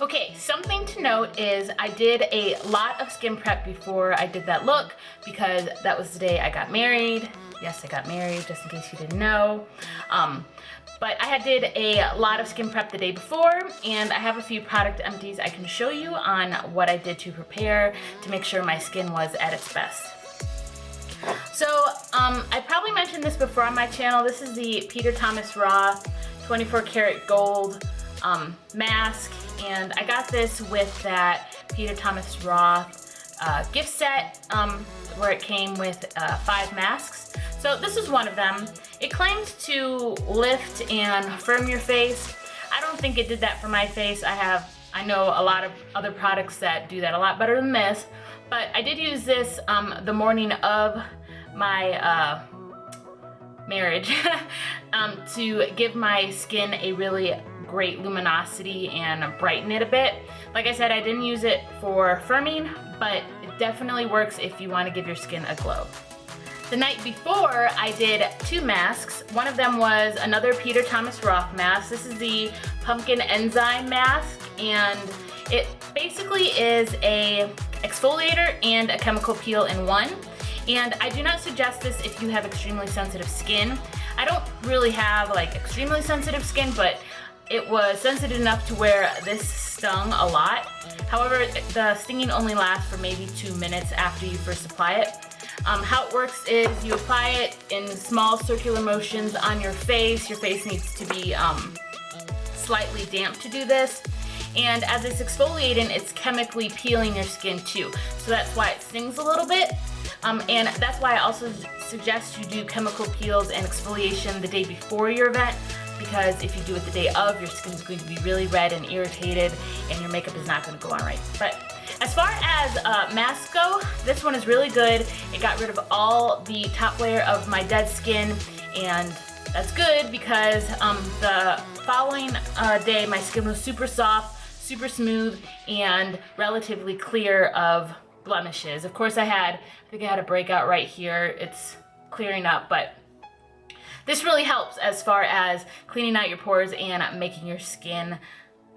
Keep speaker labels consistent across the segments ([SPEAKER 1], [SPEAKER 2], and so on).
[SPEAKER 1] Okay, something to note is I did a lot of skin prep before I did that look because that was the day I got married. Yes, I got married, just in case you didn't know. But I did a lot of skin prep the day before, and I have a few product empties I can show you on what I did to prepare to make sure my skin was at its best. So I probably mentioned this before on my channel. This is the Peter Thomas Roth 24 karat gold mask, and I got this with that Peter Thomas Roth gift set where it came with 5 masks. So this is one of them. It claims to lift and firm your face. I don't think it did that for my face. I know a lot of other products that do that a lot better than this, but I did use this the morning of my marriage to give my skin a really great luminosity and brighten it a bit. Like I said, I didn't use it for firming, but it definitely works if you want to give your skin a glow. The night before, I did 2 masks. One of them was another Peter Thomas Roth mask. This is the pumpkin enzyme mask, and it basically is a exfoliator and a chemical peel in one. And I do not suggest this if you have extremely sensitive skin. I don't really have like extremely sensitive skin, but it was sensitive enough to where this stung a lot. However, the stinging only lasts for maybe 2 minutes after you first apply it. How it works is you apply it in small circular motions on your face. Your face needs to be slightly damp to do this. And as it's exfoliating, it's chemically peeling your skin too. So that's why it stings a little bit. And that's why I also suggest you do chemical peels and exfoliation the day before your event, because if you do it the day of, your skin is going to be really red and irritated and your makeup is not going to go on right. But as far as masks go, this one is really good. It got rid of all the top layer of my dead skin, and that's good because the following day my skin was super soft, super smooth, and relatively clear of blemishes. Of course I think I had a breakout right here. It's clearing up, but this really helps as far as cleaning out your pores and making your skin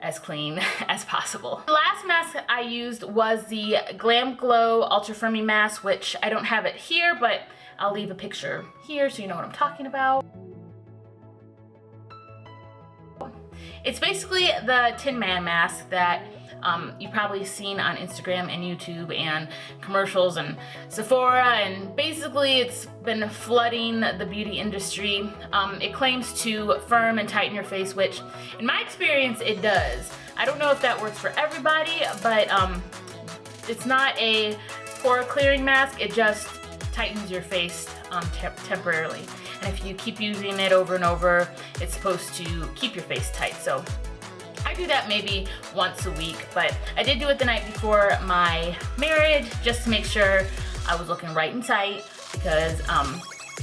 [SPEAKER 1] as clean as possible. The last mask I used was the Glam Glow Ultra Firming Mask, which I don't have it here, but I'll leave a picture here so you know what I'm talking about. It's basically the Tin Man mask that you've probably seen on Instagram and YouTube and commercials and Sephora, and basically it's been flooding the beauty industry. It claims to firm and tighten your face, which in my experience it does. I don't know if that works for everybody, but it's not a pore clearing mask. It just tightens your face temporarily. And if you keep using it over and over, it's supposed to keep your face tight. So I do that maybe once a week, but I did do it the night before my marriage just to make sure I was looking right and tight, because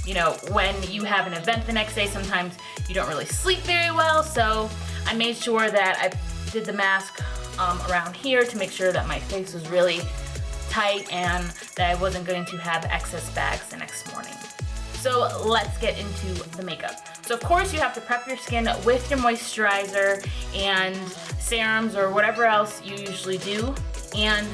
[SPEAKER 1] you know, when you have an event the next day, sometimes you don't really sleep very well. So I made sure that I did the mask around here to make sure that my face was really tight and that I wasn't going to have excess bags the next morning. So let's get into the makeup. So of course you have to prep your skin with your moisturizer and serums or whatever else you usually do, and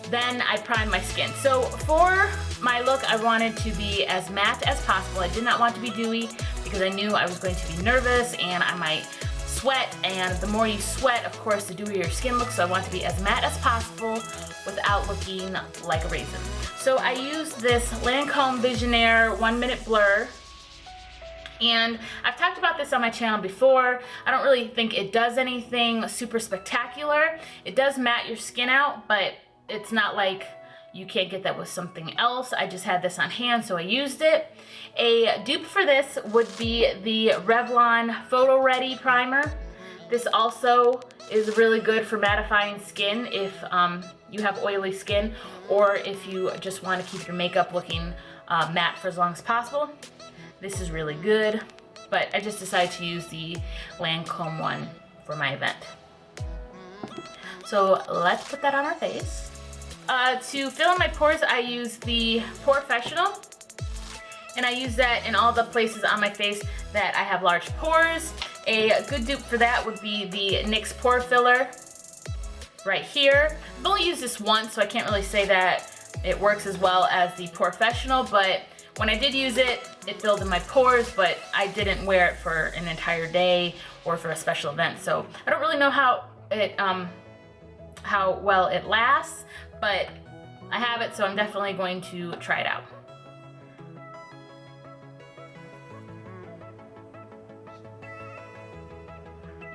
[SPEAKER 1] then I prime my skin. So for my look, I wanted to be as matte as possible. I did not want to be dewy because I knew I was going to be nervous and I might sweat, and the more you sweat, of course, the dewier your skin looks. So I want to be as matte as possible without looking like a raisin. So I used this Lancome Visionaire 1 Minute Blur, and I've talked about this on my channel before. I don't really think it does anything super spectacular. It does matte your skin out, but it's not like you can't get that with something else. I just had this on hand, so I used it. A dupe for this would be the Revlon Photo Ready Primer. This also is really good for mattifying skin if you have oily skin, or if you just want to keep your makeup looking matte for as long as possible. This is really good, but I just decided to use the Lancome one for my event. So let's put that on our face. To fill in my pores, I use the Porefessional, and I use that in all the places on my face that I have large pores. A good dupe for that would be the NYX Pore Filler. right here. I've only used this once, so I can't really say that it works as well as the Professional, but when I did use it, it filled in my pores, but I didn't wear it for an entire day or for a special event, so I don't really know how well it lasts, but I have it, so I'm definitely going to try it out.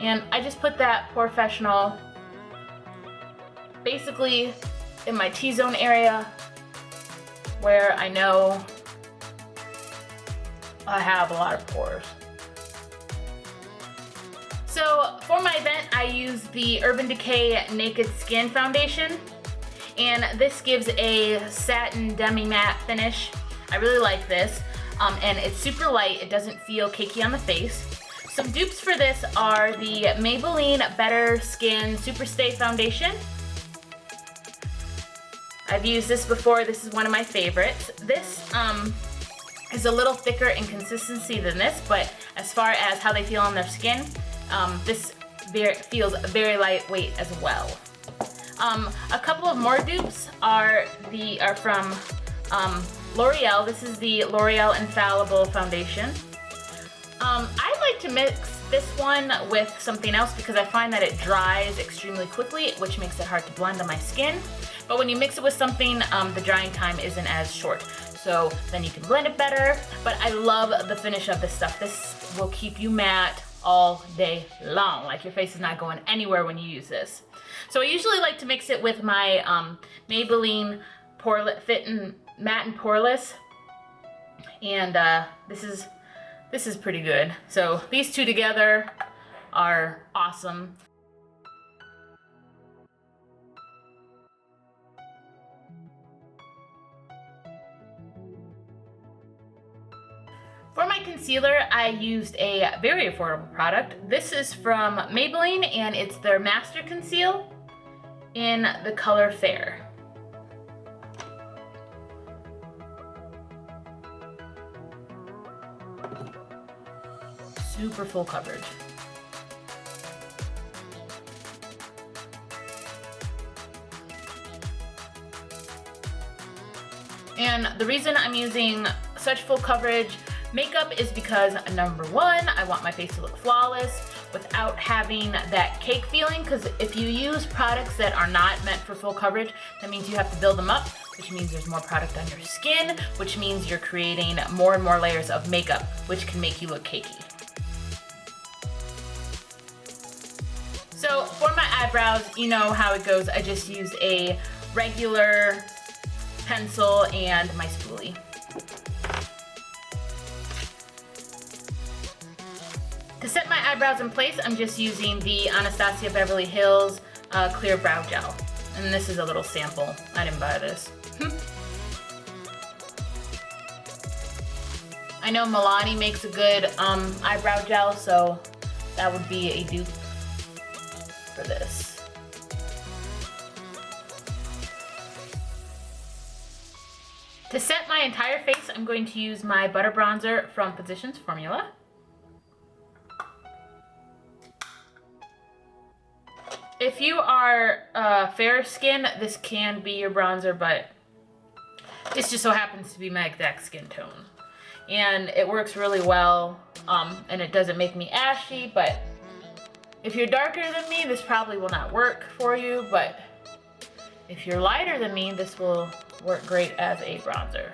[SPEAKER 1] And I just put that Professional basically in my T-zone area where I know I have a lot of pores. So for my event, I used the Urban Decay Naked Skin Foundation, and this gives a satin demi-matte finish. I really like this, and it's super light. It doesn't feel cakey on the face. Some dupes for this are the Maybelline Better Skin Super Stay Foundation. I've used this before. This is one of my favorites. This is a little thicker in consistency than this, but as far as how they feel on their skin, this feels very lightweight as well. A couple of more dupes are from L'Oreal. This is the L'Oreal Infallible Foundation. I like to mix this one with something else because I find that it dries extremely quickly, which makes it hard to blend on my skin. But when you mix it with something, the drying time isn't as short. So then you can blend it better. But I love the finish of this stuff. This will keep you matte all day long. Like your face is not going anywhere when you use this. So I usually like to mix it with my Maybelline Fit and Matte and Poreless. And this is pretty good. So these two together are awesome. For my concealer, I used a very affordable product. This is from Maybelline, and it's their Master Conceal in the color Fair. Super full coverage. And the reason I'm using such full coverage makeup is because, number one, I want my face to look flawless without having that cake feeling, because if you use products that are not meant for full coverage, that means you have to build them up, which means there's more product on your skin, which means you're creating more and more layers of makeup, which can make you look cakey. So for my eyebrows, you know how it goes. I just use a regular pencil and my spoolie. To set my eyebrows in place, I'm just using the Anastasia Beverly Hills Clear Brow Gel. And this is a little sample. I didn't buy this. I know Milani makes a good eyebrow gel, so that would be a dupe for this. To set my entire face, I'm going to use my Butter Bronzer from Physicians Formula. If you are fair skin, this can be your bronzer, but this just so happens to be my exact skin tone. And it works really well, and it doesn't make me ashy, but if you're darker than me, this probably will not work for you, but if you're lighter than me, this will work great as a bronzer.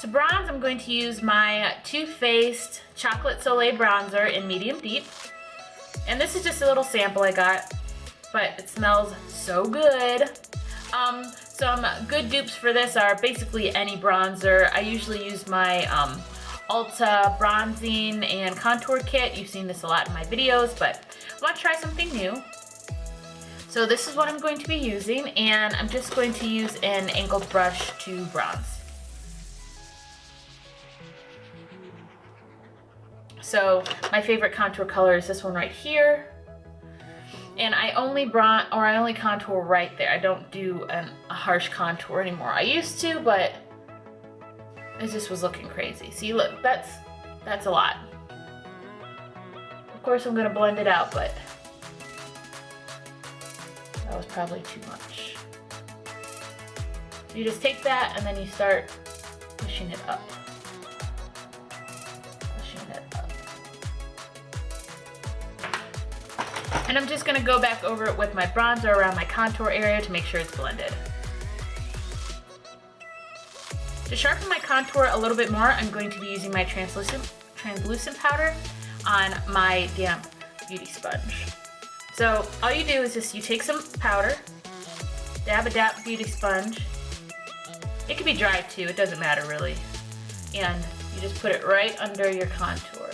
[SPEAKER 1] To bronze, I'm going to use my Too Faced Chocolate Soleil Bronzer in Medium Deep. And this is just a little sample I got, but it smells so good. Some good dupes for this are basically any bronzer. I usually use my Ulta Bronzing and Contour Kit. You've seen this a lot in my videos, but I want to try something new. So this is what I'm going to be using, and I'm just going to use an angled brush to bronze. So my favorite contour color is this one right here. And I only contour right there. I don't do a harsh contour anymore. I used to, but it just was looking crazy. See, look, that's a lot. Of course I'm gonna blend it out, but that was probably too much. You just take that and then you start pushing it up. Pushing it up. And I'm just gonna go back over it with my bronzer around my contour area to make sure it's blended. To sharpen my contour a little bit more, I'm going to be using my translucent powder on my damp beauty sponge. So all you do is just, you take some powder, dab a damp beauty sponge. It could be dry too, it doesn't matter really. And you just put it right under your contour.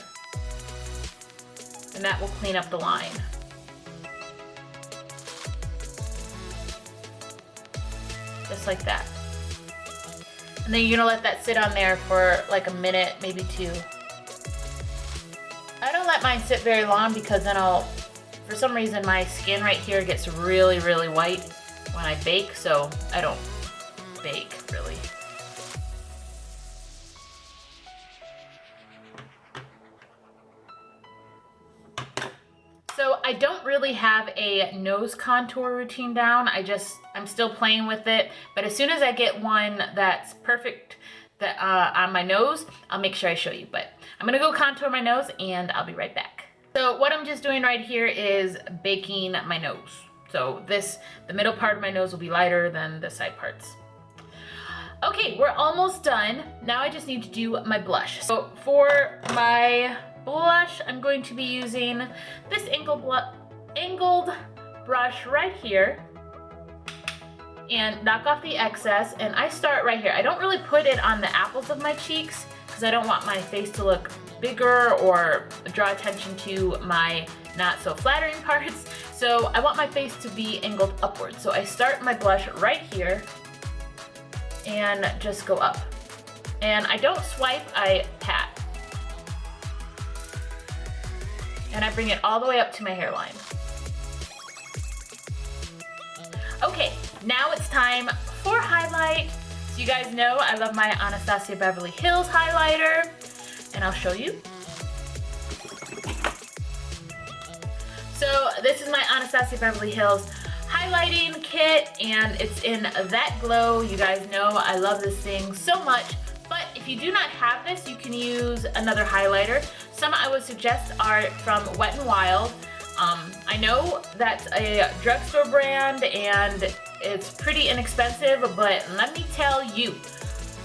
[SPEAKER 1] And that will clean up the line. Just like that. And then you're gonna let that sit on there for like a minute, maybe 2. I don't let mine sit very long because then for some reason my skin right here gets really, really white when I bake, so I don't bake really. So I don't really have a nose contour routine down. I'm still playing with it, but as soon as I get one that's perfect on my nose, I'll make sure I show you. But I'm gonna go contour my nose and I'll be right back. So what I'm just doing right here is baking my nose. So the middle part of my nose will be lighter than the side parts. Okay, we're almost done. Now I just need to do my blush. So for my blush, I'm going to be using this angled brush right here and knock off the excess. And I start right here. I don't really put it on the apples of my cheeks because I don't want my face to look bigger or draw attention to my not so flattering parts. So I want my face to be angled upwards. So I start my blush right here and just go up. And I don't swipe, I pat. And I bring it all the way up to my hairline. Okay, now it's time for highlight. So you guys know I love my Anastasia Beverly Hills highlighter, and I'll show you. So this is my Anastasia Beverly Hills highlighting kit, and it's in that glow. You guys know I love this thing so much. But if you do not have this, you can use another highlighter. Some I would suggest are from Wet n Wild. I know that's a drugstore brand and it's pretty inexpensive, but let me tell you,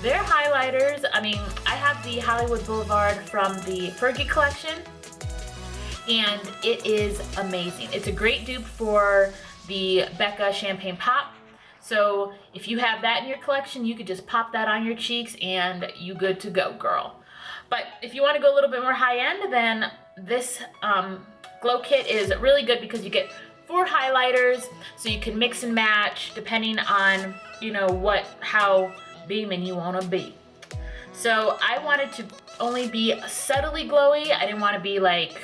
[SPEAKER 1] their highlighters, I mean, I have the Hollywood Boulevard from the Fergie collection, and it is amazing. It's a great dupe for the Becca Champagne Pop. So if you have that in your collection, you could just pop that on your cheeks and you good to go, girl. But if you want to go a little bit more high end, then this glow kit is really good because you get 4 highlighters, so you can mix and match depending on, you know, how beaming you want to be. So I wanted to only be subtly glowy. I didn't want to be like,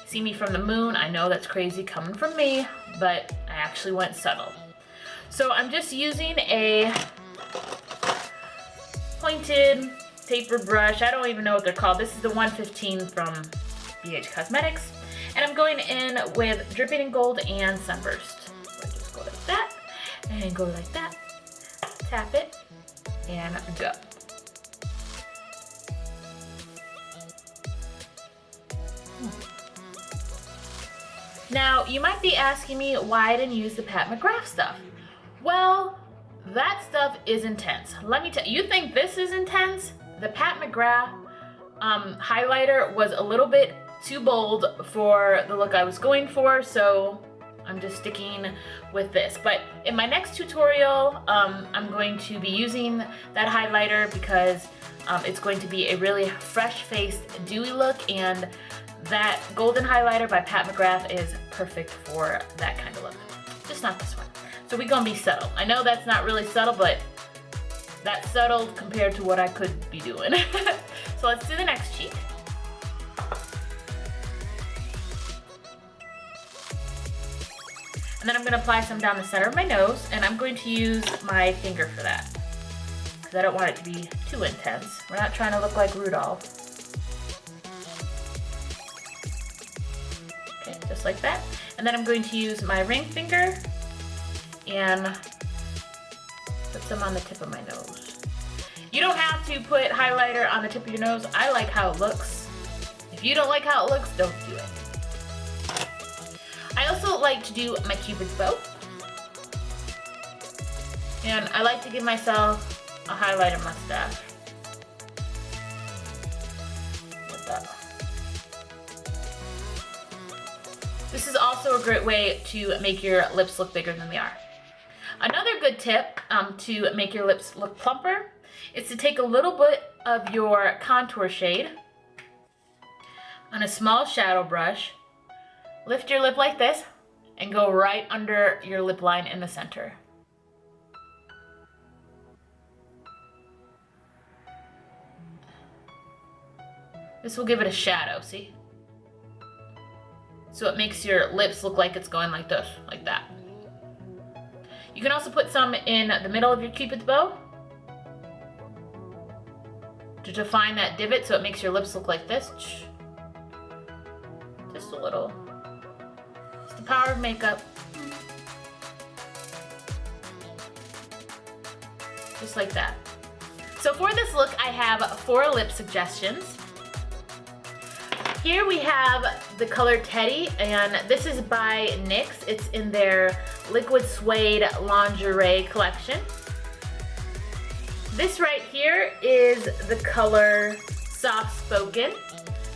[SPEAKER 1] see me from the moon. I know that's crazy coming from me, but I actually went subtle. So I'm just using a pointed taper brush. I don't even know what they're called. This is the 115 from BH Cosmetics. And I'm going in with Dripping in Gold and Sunburst. So I just go like that, and go like that, tap it, and go. Now, you might be asking me why I didn't use the Pat McGrath stuff. Well, that stuff is intense. Let me tell you, you think this is intense? The Pat McGrath highlighter was a little bit too bold for the look I was going for, so I'm just sticking with this. But in my next tutorial, I'm going to be using that highlighter because it's going to be a really fresh-faced, dewy look, and that golden highlighter by Pat McGrath is perfect for that kind of look. Just not this one. So we're gonna be subtle. I know that's not really subtle, but that's subtle compared to what I could be doing. So let's do the next cheek. And then I'm gonna apply some down the center of my nose, and I'm going to use my finger for that, because I don't want it to be too intense. We're not trying to look like Rudolph. Okay, just like that. And then I'm going to use my ring finger and put some on the tip of my nose. You don't have to put highlighter on the tip of your nose. I like how it looks. If you don't like how it looks, don't do it. I also like to do my Cupid's bow. And I like to give myself a highlighter mustache. Like that. This is also a great way to make your lips look bigger than they are. Another good tip to make your lips look plumper is to take a little bit of your contour shade on a small shadow brush, lift your lip like this, and go right under your lip line in the center. This will give it a shadow, see? So it makes your lips look like it's going like this, like that. You can also put some in the middle of your Cupid's bow to define that divot so it makes your lips look like this. Just a little. It's the power of makeup. Just like that. So for this look, I have 4 lip suggestions. Here we have the color Teddy, and this is by NYX. It's in their Liquid Suede Lingerie collection. This right here is the color Soft Spoken.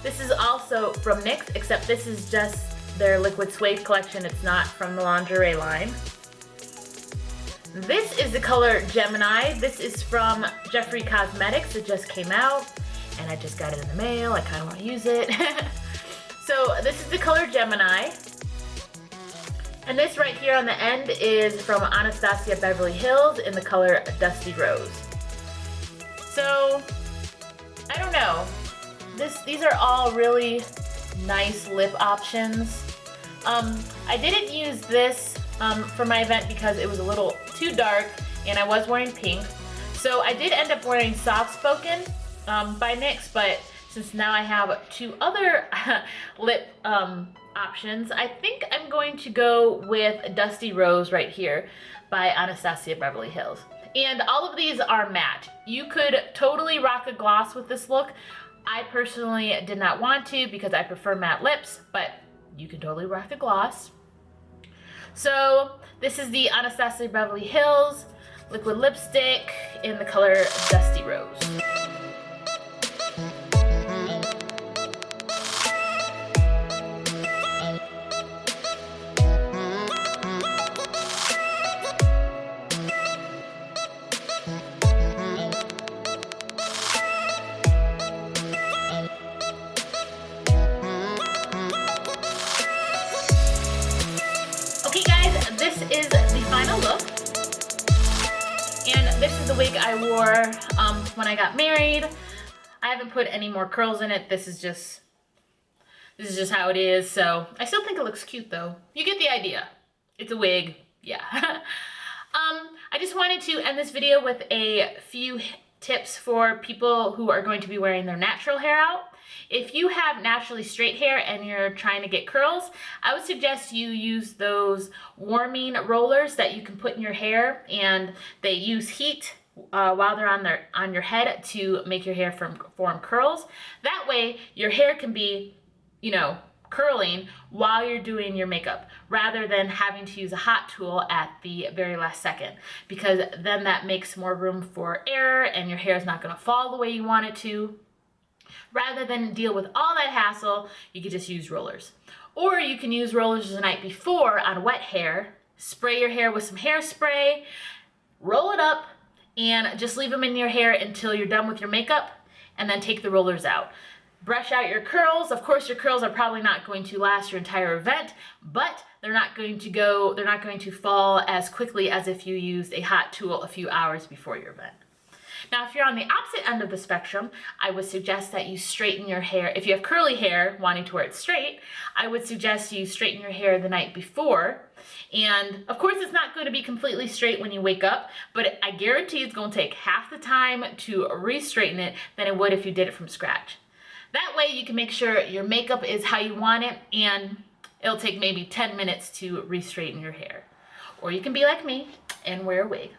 [SPEAKER 1] This is also from NYX, except this is just their Liquid Suede collection. It's not from the lingerie line. This is the color Gemini. This is from Jeffree Cosmetics. It just came out, and I just got it in the mail. I kind of want to use it. So this is the color Gemini. And this right here on the end is from Anastasia Beverly Hills in the color Dusty Rose. So, I don't know. These are all really nice lip options. I didn't use this for my event because it was a little too dark and I was wearing pink. So I did end up wearing Soft Spoken by NYX, but since now I have 2 other lip options, I think I'm going to go with Dusty Rose right here by Anastasia Beverly Hills. And all of these are matte. You could totally rock a gloss with this look. I personally did not want to because I prefer matte lips, but you can totally rock a gloss. So this is the Anastasia Beverly Hills liquid lipstick in the color Dusty Rose. Okay guys, this is the final look, and this is the wig I wore when I got married. I haven't put any more curls in it. This is just how it is. So I still think it looks cute though. You get the idea. It's a wig, yeah. I just wanted to end this video with a few tips for people who are going to be wearing their natural hair out. If you have naturally straight hair and you're trying to get curls, I would suggest you use those warming rollers that you can put in your hair, and they use heat while they're on your head to make your hair form curls. That way your hair can be, you know, curling while you're doing your makeup, rather than having to use a hot tool at the very last second, because then that makes more room for error and your hair is not going to fall the way you want it to. Rather than deal with all that hassle, you could just use rollers. Or you can use rollers the night before on wet hair, spray your hair with some hairspray, roll it up, and just leave them in your hair until you're done with your makeup, and then take the rollers out. Brush out your curls. Of course, your curls are probably not going to last your entire event, but they're not going to fall as quickly as if you used a hot tool a few hours before your event. Now, if you're on the opposite end of the spectrum, I would suggest that you straighten your hair. If you have curly hair, wanting to wear it straight, I would suggest you straighten your hair the night before. And of course, it's not going to be completely straight when you wake up, but I guarantee it's going to take half the time to re-straighten it than it would if you did it from scratch. That way you can make sure your makeup is how you want it, and It'll take maybe 10 minutes to re-straighten your hair. Or you can be like me and wear a wig.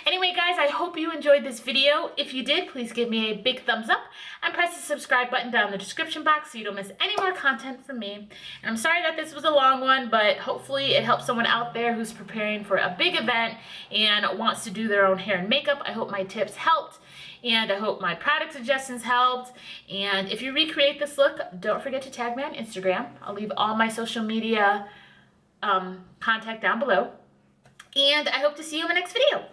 [SPEAKER 1] Anyway, guys, I hope you enjoyed this video. If you did, please give me a big thumbs up and press the subscribe button down in the description box so you don't miss any more content from me. And I'm sorry that this was a long one, but hopefully it helps someone out there who's preparing for a big event and wants to do their own hair and makeup. I hope my tips helped, and I hope my product suggestions helped. And if you recreate this look, don't forget to tag me on Instagram. I'll leave all my social media contact down below. And I hope to see you in the next video.